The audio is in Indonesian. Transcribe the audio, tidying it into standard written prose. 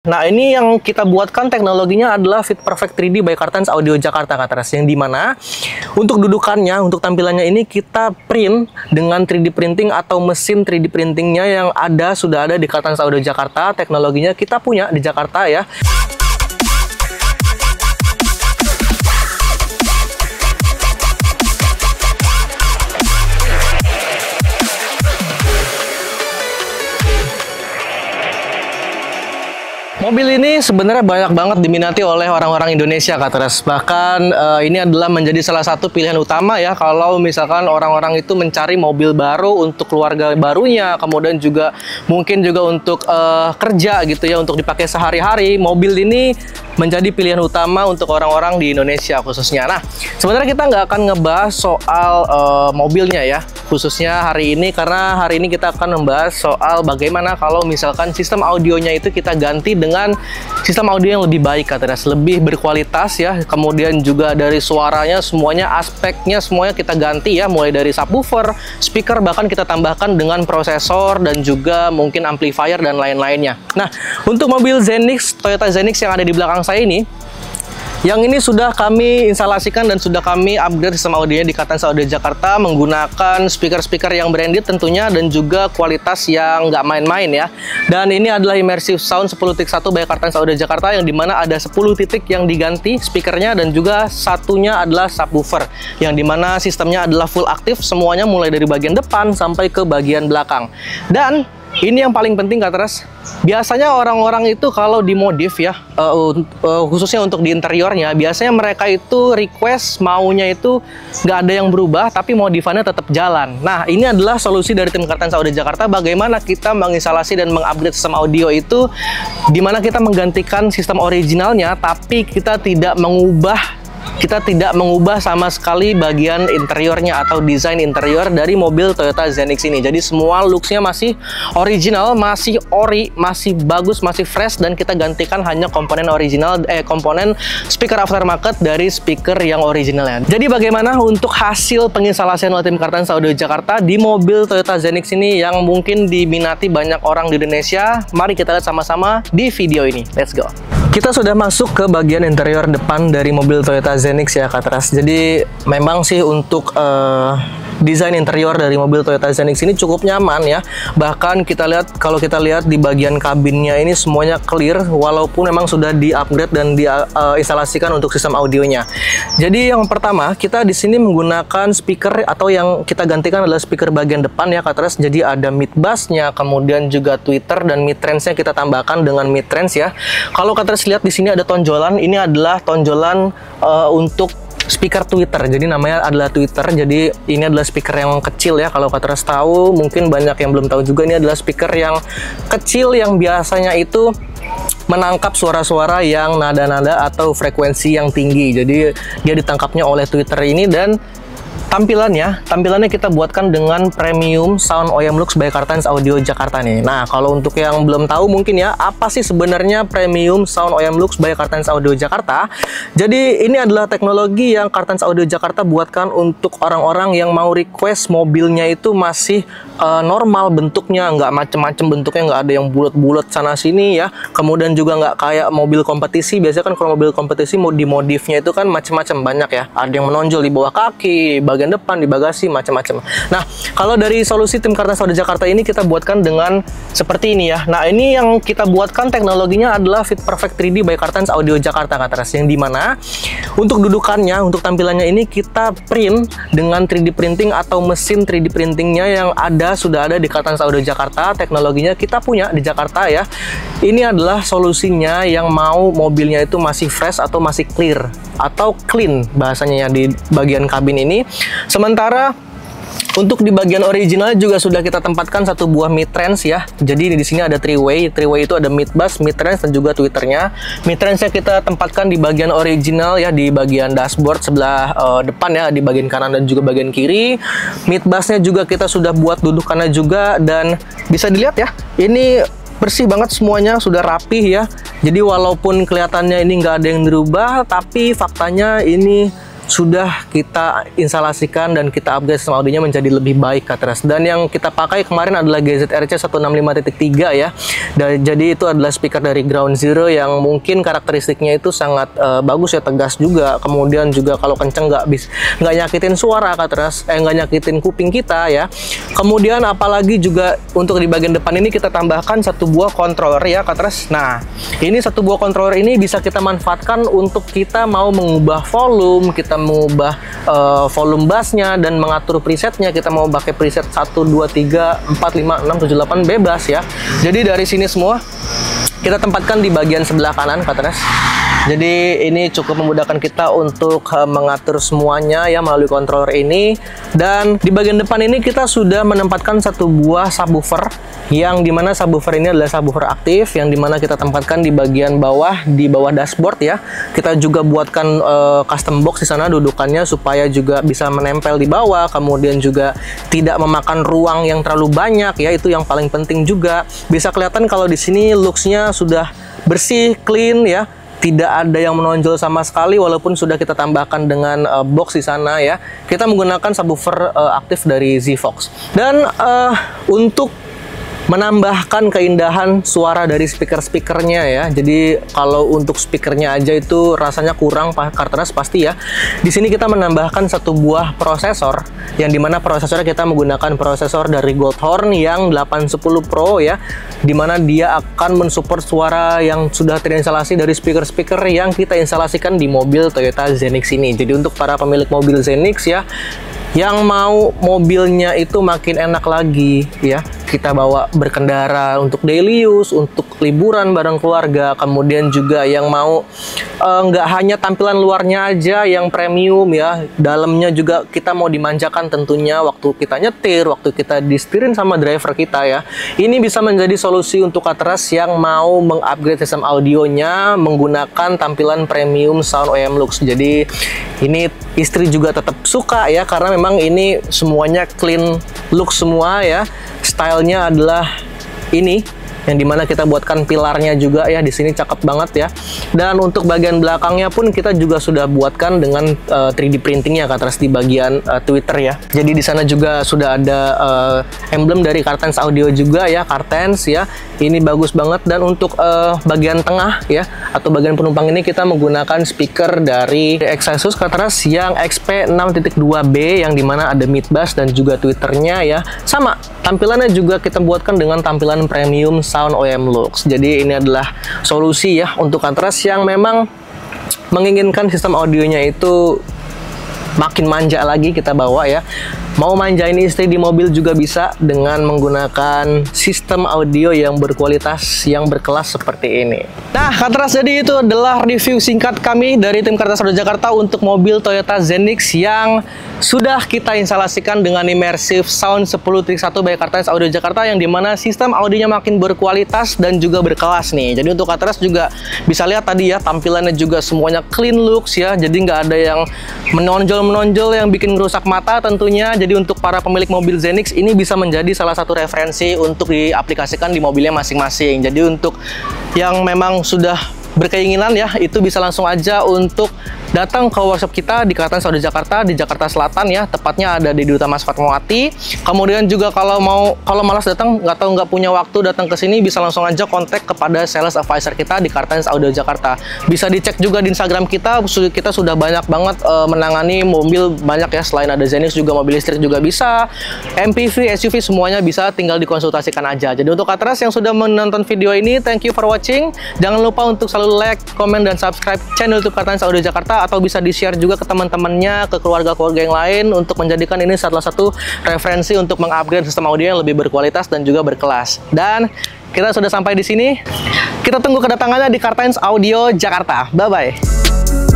Nah, ini yang kita buatkan teknologinya adalah Fit Perfect 3D by Kartens Audio Jakarta, Katras. Yang dimana untuk dudukannya, untuk tampilannya ini kita print dengan 3D printing atau mesin 3D printingnya yang sudah ada di Kartens Audio Jakarta. Teknologinya kita punya di Jakarta ya. Mobil ini sebenarnya banyak banget diminati oleh orang-orang Indonesia, Katras. Bahkan ini adalah menjadi salah satu pilihan utama ya kalau misalkan orang-orang itu mencari mobil baru untuk keluarga barunya, kemudian juga mungkin juga untuk kerja gitu ya, untuk dipakai sehari-hari. Mobil ini menjadi pilihan utama untuk orang-orang di Indonesia khususnya. Nah, sebenarnya kita nggak akan ngebahas soal mobilnya ya, khususnya hari ini, karena hari ini kita akan membahas soal bagaimana kalau misalkan sistem audionya itu kita ganti dengan sistem audio yang lebih baik, Katras, lebih berkualitas ya. Kemudian juga dari suaranya semuanya, aspeknya semuanya kita ganti ya, mulai dari subwoofer, speaker, bahkan kita tambahkan dengan prosesor dan juga mungkin amplifier dan lain-lainnya. Nah, untuk mobil Zenix, Toyota Zenix yang ada di belakang saya ini, yang ini sudah kami instalasikan dan sudah kami upgrade sistem audionya di Kartens Audio Jakarta menggunakan speaker-speaker yang branded tentunya dan juga kualitas yang nggak main-main ya. Dan ini adalah immersive sound 10.1 by Kartens Audio Jakarta, yang dimana ada 10 titik yang diganti speakernya dan juga satunya adalah subwoofer, yang dimana sistemnya adalah full aktif semuanya mulai dari bagian depan sampai ke bagian belakang. Dan ini yang paling penting, Katras. Biasanya orang-orang itu kalau dimodif ya, khususnya untuk di interiornya, biasanya mereka itu request maunya itu nggak ada yang berubah, tapi modifannya tetap jalan. Nah, ini adalah solusi dari tim Kartens Audio Jakarta. Bagaimana kita menginstalasi dan mengupgrade sistem audio itu, dimana kita menggantikan sistem originalnya, tapi kita tidak mengubah sama sekali bagian interiornya atau desain interior dari mobil Toyota Zenix ini. Jadi semua looksnya masih original, masih ori, masih bagus, masih fresh, dan kita gantikan hanya komponen original, komponen speaker aftermarket dari speaker yang originalnya. Jadi bagaimana untuk hasil penginstalasian oleh tim Kartens Audio Jakarta di mobil Toyota Zenix ini yang mungkin diminati banyak orang di Indonesia? Mari kita lihat sama-sama di video ini. Let's go. Kita sudah masuk ke bagian interior depan dari mobil Toyota Zenix ya, Katras. Jadi memang sih untuk desain interior dari mobil Toyota Zenix ini cukup nyaman ya. Bahkan kalau kita lihat di bagian kabinnya ini semuanya clear, walaupun memang sudah di-upgrade dan diinstalasikan untuk sistem audionya. Jadi yang pertama, kita di sini menggunakan speaker atau yang kita gantikan adalah speaker bagian depan ya, Katras. Jadi ada mid bass-nya, kemudian juga tweeter, dan mid range-nya kita tambahkan dengan mid range ya. Kalau Katras lihat di sini ada tonjolan, ini adalah tonjolan untuk speaker tweeter, jadi namanya adalah tweeter. Jadi ini adalah speaker yang kecil ya, kalau Katras tahu, mungkin banyak yang belum tahu juga, ini adalah speaker yang kecil yang biasanya itu menangkap suara-suara yang nada-nada atau frekuensi yang tinggi. Jadi dia ditangkapnya oleh tweeter ini. Dan tampilannya kita buatkan dengan premium sound OEM Lux by Kartens Audio Jakarta nih. Nah, kalau untuk yang belum tahu mungkin ya, apa sih sebenarnya premium sound OEM Lux by Kartens Audio Jakarta? Jadi ini adalah teknologi yang Kartens Audio Jakarta buatkan untuk orang-orang yang mau request mobilnya itu masih normal bentuknya, nggak macem-macem bentuknya, nggak ada yang bulat-bulat sana sini ya. Kemudian juga nggak kayak mobil kompetisi. Biasanya kan kalau mobil kompetisi mau dimodifnya itu kan macem-macem, banyak ya. Ada yang menonjol di bawah kaki, bagian depan, di bagasi, macam-macam. Nah, kalau dari solusi tim Kartens Audio Jakarta ini kita buatkan dengan seperti ini ya. Nah, ini yang kita buatkan teknologinya adalah Fit Perfect 3D by Kartens Audio Jakarta, Katras. Yang dimana untuk dudukannya, untuk tampilannya ini kita print dengan 3D printing atau mesin 3D printingnya yang sudah ada di Kartens Audio Jakarta. Teknologinya kita punya di Jakarta ya. Ini adalah solusinya yang mau mobilnya itu masih fresh atau masih clear atau clean bahasanya ya di bagian kabin ini. Sementara untuk di bagian original juga sudah kita tempatkan satu buah mid range ya. Jadi di sini ada three-way itu ada mid bass, mid range, dan juga tweeternya. Mid range-nya kita tempatkan di bagian original ya, di bagian dashboard sebelah depan ya, di bagian kanan dan juga bagian kiri. Mid bass-nya juga kita sudah buat dudukannya juga, dan bisa dilihat ya, ini bersih banget semuanya, sudah rapih ya. Jadi walaupun kelihatannya ini nggak ada yang dirubah, tapi faktanya ini sudah kita instalasikan dan kita upgrade sistem audionya menjadi lebih baik Katras. Dan yang kita pakai kemarin adalah GZRC 165.3 ya. Dan jadi itu adalah speaker dari Ground Zero yang mungkin karakteristiknya itu sangat bagus ya, tegas juga. Kemudian juga kalau kenceng nggak nyakitin suara Katras, nggak nyakitin kuping kita ya. Kemudian apalagi juga untuk di bagian depan ini kita tambahkan satu buah controller ya Katras. Nah, ini satu buah controller ini bisa kita manfaatkan untuk kita mau mengubah volume, kita mengubah volume bassnya dan mengatur presetnya. Kita mau pakai preset 1, 2, 3, 4, 5, 6, 7, 8 bebas ya. Jadi dari sini semua kita tempatkan di bagian sebelah kanan Katras. Jadi ini cukup memudahkan kita untuk mengatur semuanya ya melalui controller ini. Dan di bagian depan ini kita sudah menempatkan satu buah subwoofer, yang dimana subwoofer ini adalah subwoofer aktif, yang dimana kita tempatkan di bagian bawah, di bawah dashboard ya. Kita juga buatkan custom box di sana dudukannya supaya juga bisa menempel di bawah, kemudian juga tidak memakan ruang yang terlalu banyak ya, itu yang paling penting juga. Bisa kelihatan kalau di sini looks-nya sudah bersih, clean ya. Tidak ada yang menonjol sama sekali walaupun sudah kita tambahkan dengan box di sana ya. Kita menggunakan subwoofer aktif dari Zvox. Dan untuk menambahkan keindahan suara dari speaker-speakernya ya. Jadi kalau untuk speakernya aja itu rasanya kurang Katras pasti ya. Di sini kita menambahkan satu buah prosesor, yang dimana prosesornya kita menggunakan prosesor dari Goldhorn yang 810 Pro ya, dimana dia akan mensupport suara yang sudah terinstalasi dari speaker-speaker yang kita instalasikan di mobil Toyota Zenix ini. Jadi untuk para pemilik mobil Zenix ya, yang mau mobilnya itu makin enak lagi ya, kita bawa berkendara untuk daily use, untuk liburan bareng keluarga, kemudian juga yang mau nggak hanya tampilan luarnya aja yang premium ya, dalamnya juga kita mau dimanjakan tentunya waktu kita nyetir, waktu kita disetirin sama driver kita ya. Ini bisa menjadi solusi untuk Katras yang mau mengupgrade sistem audionya menggunakan tampilan premium Sound OEM Lux. Jadi ini istri juga tetap suka ya, karena memang ini semuanya clean look semua ya. Stylenya adalah ini, yang dimana kita buatkan pilarnya juga ya, di sini cakep banget ya. Dan untuk bagian belakangnya pun kita juga sudah buatkan dengan 3D printingnya Katras di bagian Twitter ya. Jadi di sana juga sudah ada emblem dari Cartens Audio juga ya, Cartens ya. Ini bagus banget. Dan untuk bagian tengah ya, atau bagian penumpang ini kita menggunakan speaker dari Exasus Katras yang XP6.2B, yang dimana ada mid bass dan juga Twitternya ya. Sama tampilannya juga kita buatkan dengan tampilan premium Sound OEM Lux. Jadi ini adalah solusi ya untuk Katras yang memang menginginkan sistem audionya itu makin manja lagi kita bawa ya. Mau manjain istri di mobil juga bisa dengan menggunakan sistem audio yang berkualitas, yang berkelas seperti ini. Nah Katras, jadi itu adalah review singkat kami dari tim Cartens Audio Jakarta untuk mobil Toyota Zenix yang sudah kita instalasikan dengan immersive sound 10.1 by Cartens Audio Jakarta, yang dimana sistem audionya makin berkualitas dan juga berkelas nih. Jadi untuk Katras juga bisa lihat tadi ya, tampilannya juga semuanya clean looks ya, jadi nggak ada yang menonjol yang bikin merusak mata tentunya. Jadi untuk para pemilik mobil Zenix ini bisa menjadi salah satu referensi untuk diaplikasikan di mobilnya masing-masing. Jadi untuk yang memang sudah berkeinginan ya, itu bisa langsung aja untuk datang ke workshop kita di Cartens Audio Jakarta di Jakarta Selatan ya, tepatnya ada di Duta Mas Fatmawati. Kemudian juga kalau malas datang, nggak punya waktu datang ke sini, bisa langsung aja kontak kepada sales advisor kita di Cartens Audio Jakarta. Bisa dicek juga di Instagram kita sudah banyak banget menangani mobil banyak ya, selain ada Zenix juga mobil listrik juga bisa, MPV, SUV semuanya bisa, tinggal dikonsultasikan aja. Jadi untuk Katras yang sudah menonton video ini, thank you for watching. Jangan lupa untuk selalu like, komen, dan subscribe channel YouTube Cartens Audio Jakarta, atau bisa di-share juga ke teman-temannya, ke keluarga-keluarga yang lain, untuk menjadikan ini salah satu referensi untuk mengupgrade sistem audio yang lebih berkualitas dan juga berkelas. Dan kita sudah sampai di sini. Kita tunggu kedatangannya di Cartens Audio Jakarta. Bye-bye.